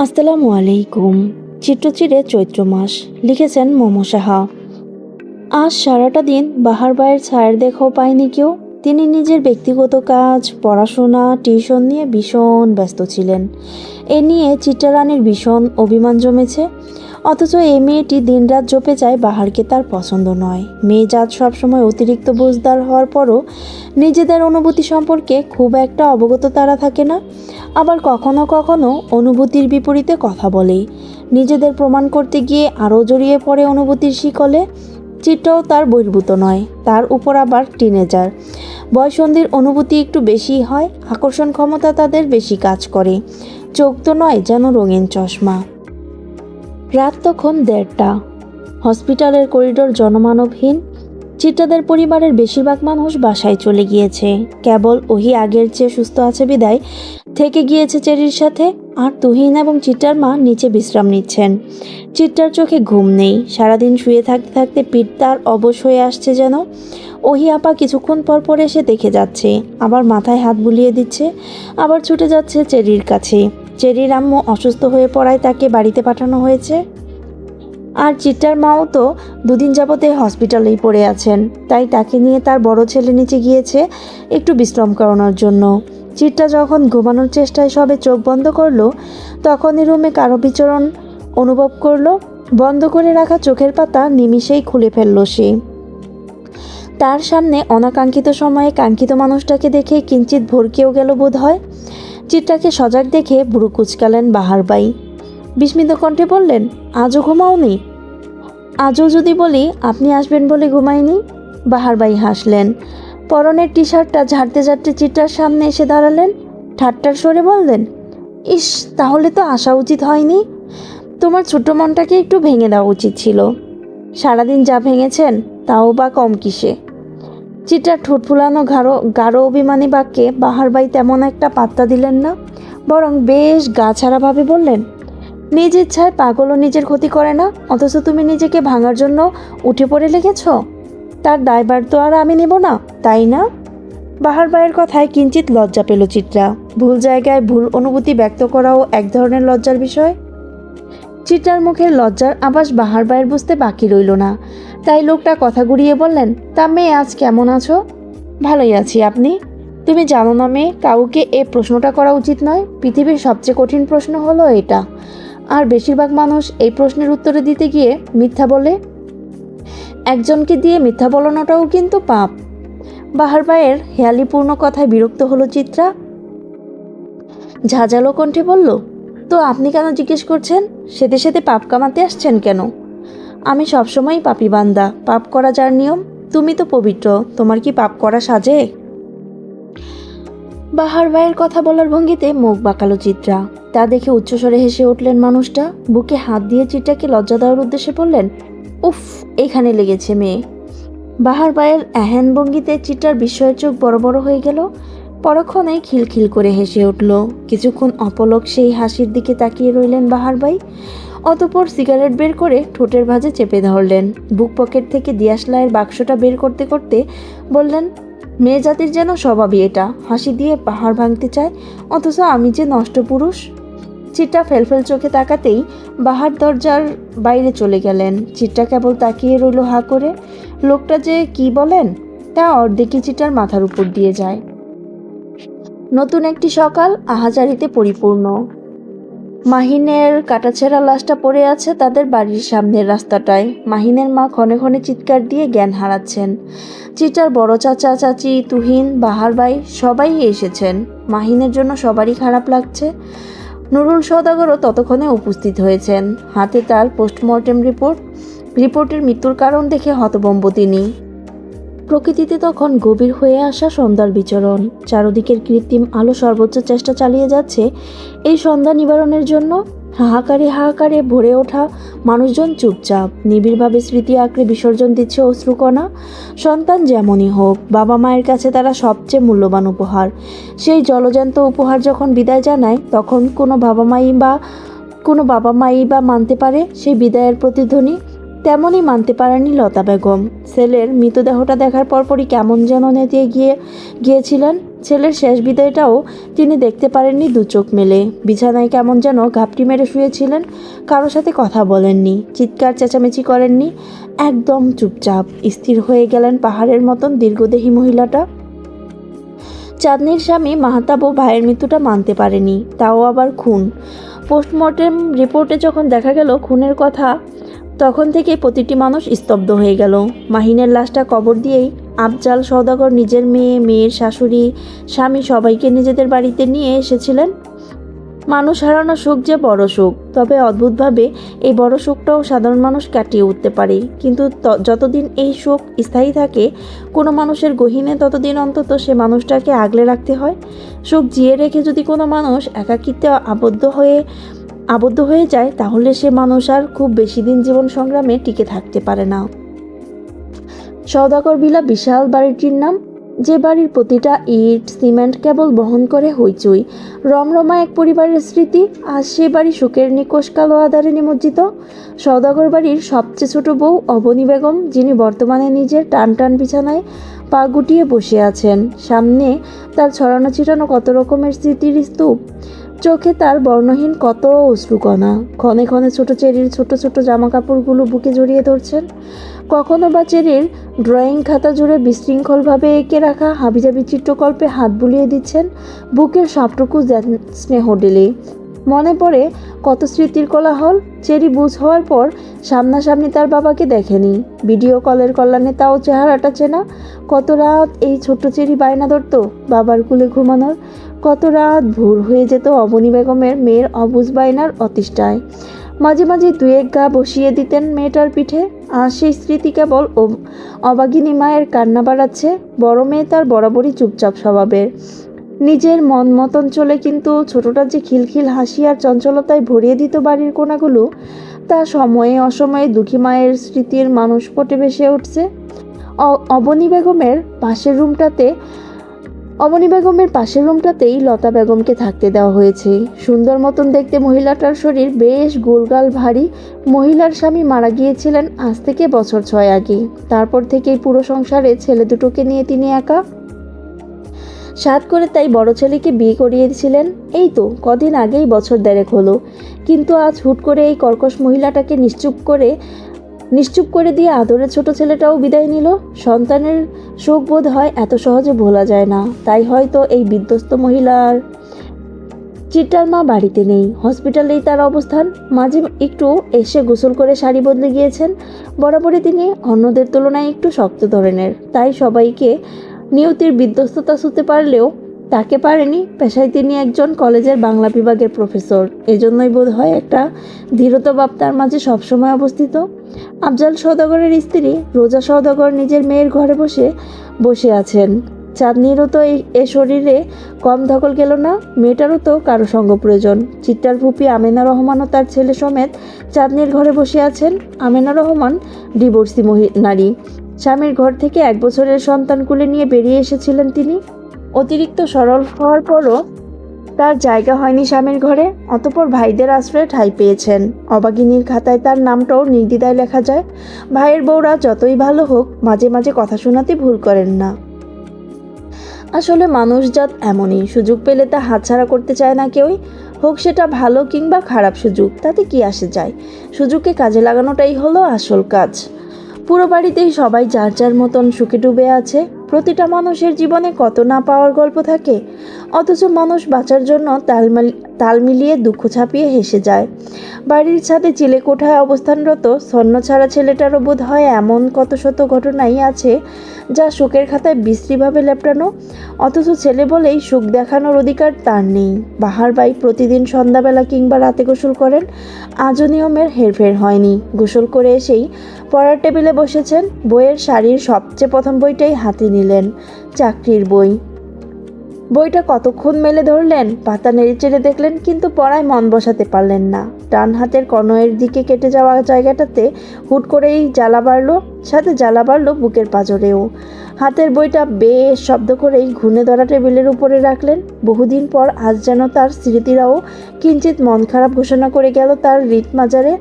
আসসালামু আলাইকুম। চিত্রচিরে চৈত্র মাস লিখেছেন মোমো সাহা। আজ সারাটা দিন বাহার ভাইয়ের ছায়ার দেখাও পায়নি কেউ। তিনি নিজের ব্যক্তিগত কাজ, পড়াশোনা, টিউশন নিয়ে ভীষণ ব্যস্ত ছিলেন। এ নিয়ে চিত্রা রানীর ভীষণ অভিমান জমেছে। অথচ এই মেয়েটি দিনরাত জপে যায় বাহারকে তার পছন্দ নয়। মেয়ে জাত সবসময় অতিরিক্ত বুঝদার হওয়ার পরও নিজেদের অনুভূতি সম্পর্কে খুব একটা অবগত তারা থাকে না। আবার কখনো কখনো অনুভূতির বিপরীতে কথা বলে। নিজেদের প্রমাণ করতে গিয়ে আরও জড়িয়ে পড়ে অনুভূতির শিকলে। চিত্রাও তার বহির্ভূত নয়, তার উপর আবার টিনেজার। বয়সন্ধির অনুভূতি একটু বেশি হয়, আকর্ষণ ক্ষমতা তাদের বেশি কাজ করে। চোখ তো নয়, যেন রঙিন চশমা। রাত তখন 1:30। হসপিটালের করিডোর জনমানবহীন। চিত্রাদের পরিবারের বেশিরভাগ মানুষ বাসায় চলে গিয়েছে। কেবল ওহি আগের চেয়ে সুস্থ আছে বিদায় থেকে গিয়েছে চেরির সাথে। আর তুহিন এবং চিত্রার মা নিচে বিশ্রাম নিচ্ছেন। চিত্রার চোখে ঘুম নেই। সারাদিন শুয়ে থাকতে থাকতে পিঠ তার অবশ হয়ে আসছে যেন। ওহি আপা কিছুক্ষণ পর পর এসে দেখে যাচ্ছে, আবার মাথায় হাত বুলিয়ে দিচ্ছে, আবার ছুটে যাচ্ছে চেরির কাছে। চেরির আম্মু অসুস্থ হয়ে পড়ায় তাকে বাড়িতে পাঠানো হয়েছে। আর চিত্রার মাও তো দুদিন যাবতে হসপিটালেই পড়ে আছেন, তাই তাকে নিয়ে তার বড় ছেলে নিচে গিয়েছে একটু বিশ্রাম করানোর জন্য। চিত্রা যখন ঘুমানোর চেষ্টায় সবে চোখ বন্ধ করলো, তখনই রুমে কারো বিচরণ অনুভব করলো। বন্ধ করে রাখা চোখের পাতা নিমিষেই খুলে ফেললো সে। তার সামনে অনাকাঙ্ক্ষিত সময়ে কাঙ্ক্ষিত মানুষটাকে দেখে কিঞ্চিত ভরকেও গেল বোধ হয়। চিত্রাকে সজাগ দেখে ভুরু কুচকালেন বাহার বাই। বিস্মিত কণ্ঠে বললেন, আজও ঘুমাওনি? আজও যদি বলি আপনি আসবেন বলে ঘুমাইনি? বাহার বাই হাসলেন। পরনের টি শার্টটা ঝাড়তে ঝাড়তে চিত্রার সামনে এসে দাঁড়ালেন। ঠাট্টার স্বরে বললেন, ইস, তাহলে তো আসা উচিত হয়নি। তোমার ছোট্ট মনটাকে একটু ভেঙে দেওয়া উচিত ছিল। সারাদিন যা ভেঙেছেন তাও বা কম কিসে। চিত্রার ঠোঁট ফুলানো গাঢ় অভিমানী বাক্যে বাহার বাই তেমন একটা পাত্তা দিলেন না, বরং বেশ গাছাড়াভাবে বললেন, নিজ ইচ্ছায় পাগলও নিজের ক্ষতি করে না, অথচ তুমি নিজেকে ভাঙার জন্য উঠে পড়ে লেগেছ। তার দায়ভার তো আর আমি নেব না, তাই না? বাহার ভাইয়ের কথায় কিঞ্চিত লজ্জা পেল চিত্রা। ভুল জায়গায় ভুল অনুভূতি ব্যক্ত করাও এক ধরনের লজ্জার বিষয়। চিত্রার মুখের লজ্জার আভাস বাহার ভাইয়ের বুঝতে বাকি রইল না। তাই লোকটা কথা ঘুরিয়ে বললেন, তা মেয়ে, আজ কেমন আছো? ভালোই আছি, আপনি? তুমি জানো না মেয়ে, কাউকে এ প্রশ্নটা করা উচিত নয়। পৃথিবীর সবচেয়ে কঠিন প্রশ্ন হলো এটা। আর বেশিরভাগ মানুষ এই প্রশ্নের উত্তরে দিতে গিয়ে মিথ্যা বলে। একজনকে দিয়ে মিথ্যা বলানোটাও কিন্তু পাপ। বাহার ভাইয়ের হেয়ালিপূর্ণ কথায় বিরক্ত হলো চিত্রা। ঝাঁঝালো কণ্ঠে বলল, তো আপনি কেন জিজ্ঞেস করছেন? সেতে সেতে পাপ কামাতে আসছেন কেন? আমি সবসময়ই পাপী বান্দা, পাপ করা যার নিয়ম। তুমি তো পবিত্র, তোমার কি পাপ করা সাজে? বাহার ভাইয়ের কথা বলার ভঙ্গিতে মুখ বাঁকালো চিত্রা। তা দেখে উচ্চস্বরে হেসে উঠলেন মানুষটা। বুকে হাত দিয়ে চিত্রাকে লজ্জা দেওয়ার উদ্দেশ্যে বললেন, উফ, এখানে লেগেছে মেয়ে। বাহার ভাইয়ের এহেন ভঙ্গিতে চিত্রার বিস্ময়ের চোখ বড় বড় হয়ে গেল। পরক্ষণে খিলখিল করে হেসে উঠল। কিছুক্ষণ অপলক সেই হাসির দিকে তাকিয়ে রইলেন বাহার ভাই। অতঃপর সিগারেট বের করে ঠোঁটের ভাঁজে চেপে ধরলেন। বুক পকেট থেকে দিয়াশলাইয়ের বাক্সটা বের করতে করতে বললেন, মেয়ে জাতির যেন স্বভাবই এটা, হাসি দিয়ে পাহাড় ভাঙতে চায়, অথচ আমি যে নষ্ট পুরুষ। চিত্রা ফেলফেল চোখে তাকাতেই বাহার দরজার বাইরে চলে গেলেন। চিত্রা কেবল তাকিয়ে রইল হা করে। লোকটা যে কি বলেন তা অর্ধেকই চিত্রার মাথার উপর দিয়ে যায়। নতুন একটি সকাল আহাজারিতে পরিপূর্ণ। মাহিনের কাটাছেঁড়া লাশটা পড়ে আছে তাদের বাড়ির সামনের রাস্তাটায়। মাহিনের মা ক্ষণে ক্ষণে চিৎকার দিয়ে জ্ঞান হারাচ্ছেন। চিত্রার বড় চাচা চাচি, তুহিন, বাহার ভাই সবাই এসেছেন। মাহিনের জন্য সবারই খারাপ লাগছে। নুরুল সওদাগরও ততক্ষণে উপস্থিত হয়েছেন। হাতে তার পোস্টমর্টেম রিপোর্টের মৃত্যুর কারণ দেখে হতভম্ব তিনি। প্রকৃতিতে তখন গভীর হয়ে আসা সন্ধ্যার বিচরণ। চারদিকের কৃত্রিম আলো সর্বোচ্চ চেষ্টা চালিয়ে যাচ্ছে এই সন্ধ্যা নিবারণের জন্য। হাহাকারে ভরে ওঠা মানুষজন চুপচাপ নিবিড়ভাবে স্মৃতি আঁকড়ে বিসর্জন দিচ্ছে অশ্রুকণা। সন্তান যেমনই হোক, বাবা মায়ের কাছে তারা সবচেয়ে মূল্যবান উপহার। সেই জলজ্যান্ত উপহার যখন বিদায় জানায়, তখন কোনো বাবা মাই বা মানতে পারে সেই বিদায়ের প্রতিধ্বনি? তেমনই মানতে পারেননি লতা বেগম। ছেলের মৃতদেহটা দেখার পরপরই কেমন যেন নেতিয়ে গিয়েছিলেন। ছেলের শেষ বিদায়টাও তিনি দেখতে পারেননি দু চোখ মেলে। বিছানায় কেমন যেন ঘাপটি মেরে শুয়েছিলেন। কারো সাথে কথা বলেননি, চিৎকার চেঁচামেচি করেননি, একদম চুপচাপ স্থির হয়ে গেলেন পাহাড়ের মতন দীর্ঘদেহী মহিলাটা। চাঁদনির স্বামী মাহতাবও ভাইয়ের মৃত্যুটা মানতে পারেনি, তাও আবার খুন। পোস্টমর্টেম রিপোর্টে যখন দেখা গেল খুনের কথা, তখন থেকেই প্রতিটি মানুষ স্তব্ধ হয়ে গেল। মাহিনের লাশটা কবর দিয়েই আফজাল সওদাগর নিজের মেয়ে, মেয়ের শাশুড়ি, স্বামী সবাইকে নিজেদের বাড়িতে নিয়ে এসেছিলেন। মানুষ হারানো সুখ যে বড় সুখ, তবে অদ্ভুতভাবে এই বড় সুখটাও সাধারণ মানুষ কাটিয়ে উঠতে পারে। কিন্তু যতদিন এই সুখ স্থায়ী থাকে কোনো মানুষের গহীনে, ততদিন অন্তত সে মানুষটাকে আগলে রাখতে হয়। সুখ জিয়ে রেখে যদি কোনো মানুষ একাকিত্বে আবদ্ধ হয়ে যায়, তাহলে সে মানুষ আর খুব বেশি দিন জীবন সংগ্রামে টিকে থাকতে পারে না। সওদাগর ভিলা বিশাল বাড়িটির নাম, যে বাড়ির প্রতিটা ইট সিমেন্ট কেবল বহন করে হইচই, রমরমা এক পরিবারের স্মৃতি। আজ সে বাড়ি সুখের নিকোষ কালো আধারে নিমজ্জিত। সওদাগর বাড়ির সবচেয়ে ছোট বউ অবনী বেগম, যিনি বর্তমানে নিজের টান টান বিছানায় পা গুটিয়ে বসে আছেন। সামনে তার ছড়ানো ছিটানো কত রকমের স্মৃতির স্তূপ, চোখে তার বর্ণহীন কত অশ্রুকণা। ক্ষণে ক্ষণে ছোট চেরির ছোট ছোট জামা কাপড়গুলো বুকে জড়িয়ে ধরছেন। কখনো বা চেরির ড্রয়িং খাতা জুড়ে বিশৃঙ্খলভাবে এঁকে রাখা হাবিজাবি চিত্রকল্পে হাত বুলিয়ে দিচ্ছেন। বুকের সবটুকু স্নেহ ঢেলে মনে পড়ে কত স্মৃতির কোলাহল। চেরি বুঝ হওয়ার পর সামনাসামনি তার বাবাকে দেখেনি, ভিডিও কলের কল্যাণে তাও চেহারাটা চেনা। কত রাত এই ছোট্ট চেরি বায়না ধরত বাবার কুলে ঘুমানোর। কত রাত ভোর হয়ে যেত অবনী বেগমের মেয়ের অবুঝ বায়নার অতিষ্ঠায়। মাঝে মাঝে দুই এক গা বসিয়ে দিতেন মেয়েটার পিঠে। আর সেই স্মৃতি কেবল অবাগিনী মায়ের কান্না বাড়াচ্ছে। বড় মেয়ে তার বরাবরই চুপচাপ স্বভাবের, নিজের মন মতন চলে, কিন্তু ছোটটা যে খিলখিল হাসি আর চঞ্চলতায় ভরিয়ে দিত বাড়ির কোণাগুলো, তা সময়ে অসময়ে দুঃখী মায়ের স্মৃতির মানুষ পটে ভেসে উঠছে। অবনী বেগমের পাশের রুমটাতেই লতা বেগমকে থাকতে দেওয়া হয়েছে। সুন্দর মতন দেখতে মহিলাটার শরীর বেশ গোলগাল ভারী। মহিলার স্বামী মারা গিয়েছিলেন আজ থেকে বছর 6 আগে। তারপর থেকেই পুরো সংসারে ছেলে দুটোকে নিয়ে তিনি একা। সাত করে তাই বড় ছেলেকে বিয়ে করিয়েছিলেন এই তো কদিন আগেই, বছর 1.5 হলো। কিন্তু আজ হুট করে এই কর্কশ মহিলাটাকে নিশ্চুপ করে দিয়ে আদরের ছোট ছেলেটাও বিদায় নিল। সন্তানের শোক বোধ হয় এত সহজে ভোলা যায় না। তাই হয়তো এই বিধ্বস্ত মহিলার চিত্রার মা বাড়িতে নেই, হসপিটালেই তার অবস্থান। মাঝে একটু এসে গোসল করে শাড়ি বদলে গিয়েছেন। বরাবরই তিনি অন্যদের তুলনায় একটু শক্ত ধরনের, তাই সবাইকে নিয়তির বিধ্বস্ততা ছুঁতে পারলেও তাকে পারেনি। পেশায় তিনি একজন কলেজের বাংলা বিভাগের প্রফেসর, এজন্যই বোধ হয় একটা ধীরতাভাব তার মাঝে সবসময় অবস্থিত। আফজাল সওদাগরের স্ত্রী রোজা সওদাগর নিজের মেয়ের ঘরে বসে আছেন। চাঁদনিরও তো এ শরীরে কম ধকল গেল না, মেয়েটারও তো কারো সঙ্গ প্রয়োজন। চিত্রার ফুপি আমেনা রহমানও তার ছেলে সমেত চাঁদনির ঘরে বসে আছেন। আমেনা রহমান ডিভোর্সি নারী। স্বামীর ঘর থেকে 1 বছরের সন্তান কুলে নিয়ে বেরিয়ে এসেছিলেন তিনি। অতিরিক্ত সরল হওয়ার পরও তার জায়গা হয়নি স্বামীর ঘরে। অতঃপর ভাইদের আশ্রয়ে ঠাঁই পেয়েছেন। অবাগিনীর খাতায় তার নামটাও নির্দ্বিধায় লেখা যায়। ভাইয়ের বউরা যতই ভালো হোক, মাঝে মাঝে কথা শোনাতে ভুল করেন না। আসলে মানুষজাত এমনই, সুযোগ পেলে তা হাতছাড়া করতে চায় না কেউই। হোক সেটা ভালো কিংবা খারাপ সুযোগ, তাতে কি আসে যায়। সুযোগকে কাজে লাগানোটাই হলো আসল কাজ। পুরো বাড়িতেই সবাই যার যার মতন সুখে ডুবে আছে। প্রতিটা মানুষের জীবনে কত না পাওয়ার গল্প থাকে, অথচ মানুষ বাঁচার জন্য তাল মিলিয়ে দুঃখ ছাপিয়ে হেসে যায়। বাড়ির ছাদে চিলেকোঠায় অবস্থানরত ছন্নছাড়া ছেলেটারও বোধ হয় এমন কত শত ঘটনাই আছে যা শোকের খাতায় বিশ্রীভাবে লেপটানো। অথচ ছেলে বলেই সুখ দেখানোর অধিকার তার নেই। বাহার বাই প্রতিদিন সন্ধ্যাবেলা কিংবা রাতে গোসল করেন। আজও নিয়মের হেরফের হয়নি। গোসল করে এসেই পড়ার টেবিলে বসেছেন। বইয়ের শাড়ির সবচেয়ে প্রথম বইটাই হাতে নিলেন, চাকরির বই। বইটা কতক্ষণ মেলে ধরলেন, পাতা নেড়েচেড়ে দেখলেন, কিন্তু পড়ায় মন বসাতে পারলেন না। ডান হাতের কনয়ের দিকে কেটে যাওয়া জায়গাটাতে হুট করেই জ্বালা বাড়ল, সাথে জ্বালা বাড়ল বুকের পাঁজরেও। হাতের বইটা বেশ শব্দ করেই ঘুণে ধরা টেবিলের উপরে রাখলেন। বহুদিন পর আজ যেন তার স্মৃতিরাও কিঞ্চিত মন খারাপ ঘোষণা করে গেল তার হৃৎ মাজারে।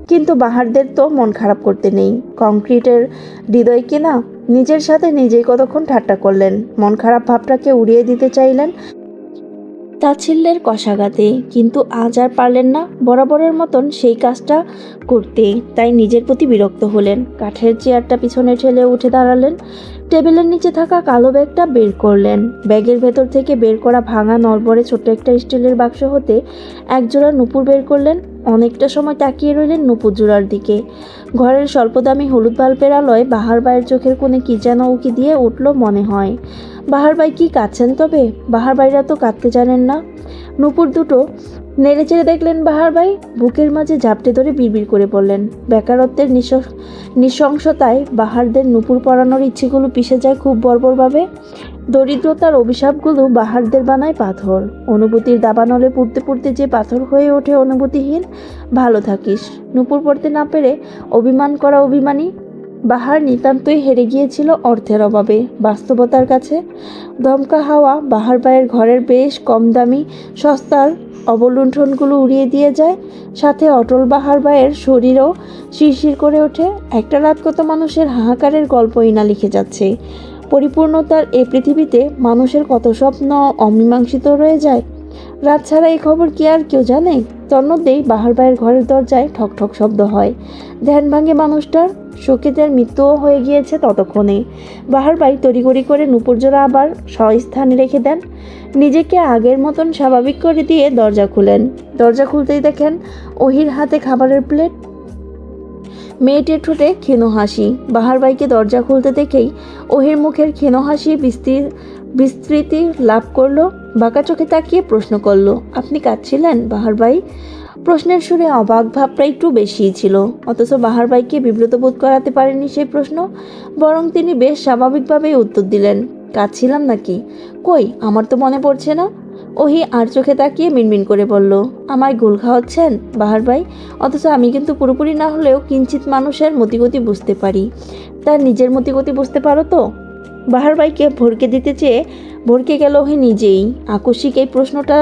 কিন্তু বাহারদের তো মন খারাপ করতে নেই, কংক্রিটের হৃদয় কিনা। নিজের সাথে নিজেই কতক্ষণ ঠাট্টা করলেন, মন খারাপ ভাবটাকে উড়িয়ে দিতে চাইলেন তাচ্ছিল্যের কষাঘাতে, কিন্তু আজ আর পারলেন না বরাবরের মতন সেই কাজটা করতে। তাই নিজের প্রতি বিরক্ত হলেন। কাঠের চেয়ারটা পিছনে ঠেলে উঠে দাঁড়ালেন। টেবিলের নিচে থাকা কালো ব্যাগটা বের করলেন। ব্যাগের ভেতর থেকে বের করা ভাঙা নড়বড়ে ছোট্ট একটা স্টিলের বাক্স হতে একজোড়া নূপুর বের করলেন। অনেকটা সময় তাকিয়ে রইলেন নূপুর জোড়ার দিকে। ঘরের স্বল্পদামি হলুদ বাল্বের আলোয় বাহার ভাইয়ের চোখের কোণে কি যেন উকি দিয়ে উঠল মনে হয়। বাহার ভাই কি কাঁদছেন তবে? বাহার ভাইরা তো কাঁদতে জানেন না। নূপুর দুটো নেড়ে চেড়ে দেখলেন বাহার ভাই, বুকের মাঝে ঝাপটে ধরে বিড়বিড় করে পড়লেন। বেকারত্বের নৃশংসতায় বাহারদের নূপুর পরানোর ইচ্ছেগুলো পিষে যায় খুব বর্বরভাবে। দরিদ্রতার অভিশাপগুলো বাহারদের বানায় পাথর। অনুভূতির দাবানলে পুড়তে পুড়তে যে পাথর হয়ে ওঠে অনুভূতিহীন। ভালো থাকিস। নূপুর পড়তে না পেরে অভিমান করা অভিমানী। বাহার নিতান্তই হেরে গিয়েছিল অর্থের অভাবে, বাস্তবতার কাছে। দমকা হাওয়া বাহার ভাইয়ের ঘরের বেশ কম দামি সস্তার অবলুণ্ঠনগুলো উড়িয়ে দিয়ে যায়, সাথে অটল বাহার ভাইয়ের শরীরও শিরশির করে ওঠে। একটা রাত কত মানুষের হাহাকারের গল্পই না লিখে যাচ্ছে। পরিপূর্ণতার এই পৃথিবীতে মানুষের কত স্বপ্ন অমীমাংসিত রয়ে যায়। রাত ছাড়া এই খবর কি আর কেউ জানে? তন্মধ্যেই বাহার ভাইয়ের ঘরের দরজায় ঠক ঠক শব্দ হয়। ধ্যান ভাঙে মানুষটার। শোকে যার মৃত্যুও হয়ে গিয়েছে ততক্ষণে। বাহার ভাই তড়িঘড়ি করে নূপুরজোড়া আবার স্বস্থানে রেখে দেন। নিজেকে আগের মতন স্বাভাবিক করে দিয়ে দরজা খুলেন। দরজা খুলতেই দেখেন ওহির হাতে খাবারের প্লেট, মেয়েটির ঠোঁটে ক্ষীণ হাসি। বাহার ভাইকে দরজা খুলতে দেখেই ওহির মুখের ক্ষীণ হাসি বিস্তৃতি লাভ করলো। বাঁকা চোখে তাকিয়ে প্রশ্ন করলো, আপনি কাঁদছিলেন বাহার ভাই? প্রশ্নের সুরে অবাক ভাবটা একটু বেশিই ছিল, অথচ বাহার ভাইকে বিব্রত বোধ করাতে পারেনি সেই প্রশ্ন। বরং তিনি বেশ স্বাভাবিকভাবেই উত্তর দিলেন, কাঁদছিলাম নাকি? কই, আমার তো মনে পড়ছে না। ওহি আর চোখে তাকিয়ে মিনমিন করে বলল, আমায় গোল খাওয়াচ্ছেন বাহার ভাই? অথচ আমি কিন্তু পুরোপুরি না হলেও কিঞ্চিত মানুষের মতিগতি বুঝতে পারি। তার নিজের মতিগতি বুঝতে পারো তো? বাহার ভাইকে ভরকে দিতে চেয়ে ভরকে গেল ওহি নিজেই। আকস্মিক এই প্রশ্নটা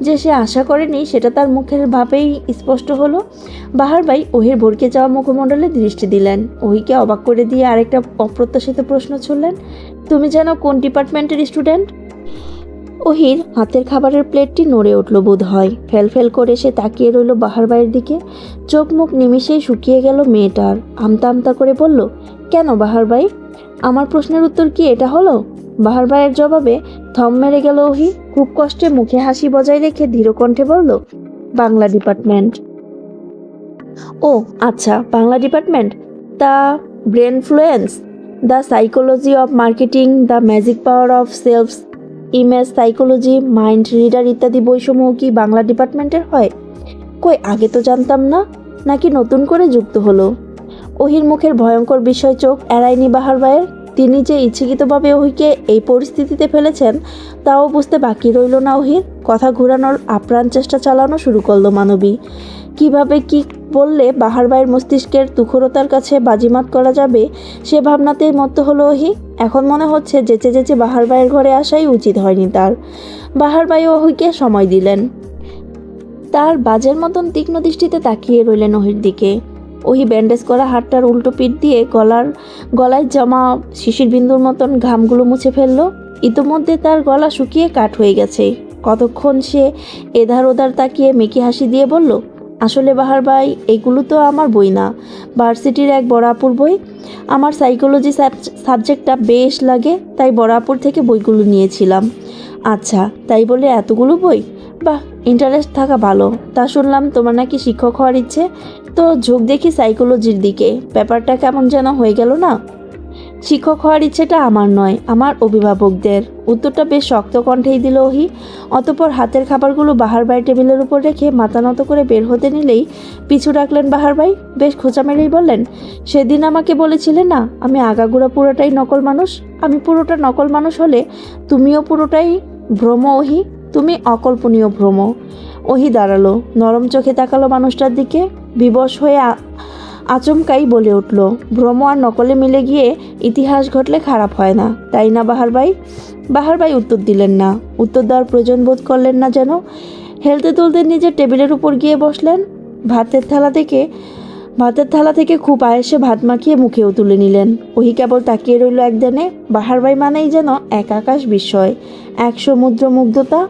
যে সে আশা করেনি সেটা তার মুখের ভাবেই স্পষ্ট হলো। বাহার ভাই ওহির ভরকে যাওয়া মুখমণ্ডলে দৃষ্টি দিলেন। ওহিকে অবাক করে দিয়ে আরেকটা অপ্রত্যাশিত প্রশ্ন ছুড়লেন, তুমি যেন কোন ডিপার্টমেন্টের স্টুডেন্ট? ওহির হাতের খাবারের প্লেটটি নড়ে উঠল বোধ হয়। ফেল ফেল করে সে তাকিয়ে রইল বাহার ভাইয়ের দিকে। চোখ মুখ নিমিষেই শুকিয়ে গেল মেয়েটার। আমতা আমতা করে বলল, কেন বাহার ভাই? আমার প্রশ্নের উত্তর কি এটা হলো? বাহার ভাইয়ের জবাবে থম মেরে গেল ওহি। খুব কষ্টে মুখে হাসি বজায় রেখে ধীর কণ্ঠে বলল, বাংলা ডিপার্টমেন্ট। ও আচ্ছা, বাংলা ডিপার্টমেন্ট। তা brainfluence, the psychology of marketing, the magic power of self image psychology, mind reader ইত্যাদি বইসমূহ কি বাংলা ডিপার্টমেন্টের হয়? কই, আগে তো জানতাম না। নাকি নতুন করে যুক্ত হলো? ওহির মুখের ভয়ঙ্কর বিস্ময় চোখ এড়ায়নি বাহার ভাইয়ের। তিনি যে ইচ্ছাকৃতভাবে ওহিকে এই পরিস্থিতিতে ফেলেছেন তাও বুঝতে বাকি রইল না ওহির। কথা ঘোরানোর আপ্রাণ চেষ্টা চালানো শুরু করলো মানবী। কিভাবে কি বললে বাহার ভাইয়ের মস্তিষ্কের তুখরতার কাছে বাজিমাত করা যাবে সে ভাবনাতেই মত্ত হলো ওহি। এখন মনে হচ্ছে যেচে যেচে বাহার ভাইয়ের ঘরে আসাই উচিত হয়নি তার। বাহার ভাই ওহিকে সময় দিলেন। তার বাজের মতন তীক্ষ্ণ দৃষ্টিতে তাকিয়ে রইলেন ওহির দিকে। ওহি ব্যান্ডেজ করা হাতটার উল্টো পিঠ দিয়ে গলায় জমা শিশির বিন্দুর মতন ঘামগুলো মুছে ফেলল। ইতোমধ্যে তার গলা শুকিয়ে কাঠ হয়ে গেছে। কতক্ষণ সে এধার ওধার তাকিয়ে মেকি হাসি দিয়ে বলল, আসলে বাহার ভাই, এগুলো তো আমার বই না, ভার্সিটির এক বড় আপুর বই। আমার সাইকোলজি সাবজেক্টটা বেশ লাগে, তাই বড় আপুর থেকে বইগুলো নিয়েছিলাম। আচ্ছা, তাই বলে এতগুলো বই? বাহ, ইন্টারেস্ট থাকা ভালো। তা শুনলাম তোমার নাকি শিক্ষক হওয়ার ইচ্ছে, তো ঝোঁক দেখি সাইকোলজির দিকে। ব্যাপারটা কেমন যেন হয়ে গেল না? শিক্ষক হওয়ার ইচ্ছেটা আমার নয়, আমার অভিভাবকদের। উত্তরটা বেশ শক্ত কণ্ঠেই দিল ওহি। অতঃপর হাতের খাবারগুলো বাহার ভাইয়ের টেবিলের উপর রেখে মাথা নত করে বের হতে নিলেই পিছু রাখলেন বাহার ভাই। বেশ খোঁচা মেরেই বললেন, সেদিন আমাকে বলেছিলে না আমি আগাগোড়া পুরোটাই নকল মানুষ? আমি পুরোটা নকল মানুষ হলে তুমিও পুরোটাই ভ্রম ওহি। তুমি অকল্পনীয় ভ্রম। ওহি দাঁড়ালো, নরম চোখে তাকালো মানুষটার দিকে। বিবশ হয়ে আচমকাই বলে উঠল, ভ্রম আর নকলে মিলে গিয়ে ইতিহাস ঘটলে খারাপ হয় না, তাই না বাহার ভাই? বাহার ভাই উত্তর দিলেন না। উত্তর দেওয়ার প্রয়োজন বোধ করলেন না যেন। হেলতে তুলতে নিজের টেবিলের উপর গিয়ে বসলেন। ভাতের থালা থেকে ভাতের থালা থেকে খুব আয়েসে ভাত মাখিয়ে মুখেও তুলে নিলেন। ওহি কেবল তাকিয়ে রইল একদানে। বাহার ভাই মানেই যেন এক আকাশ বিস্ময়, এক সমুদ্র মুগ্ধতা।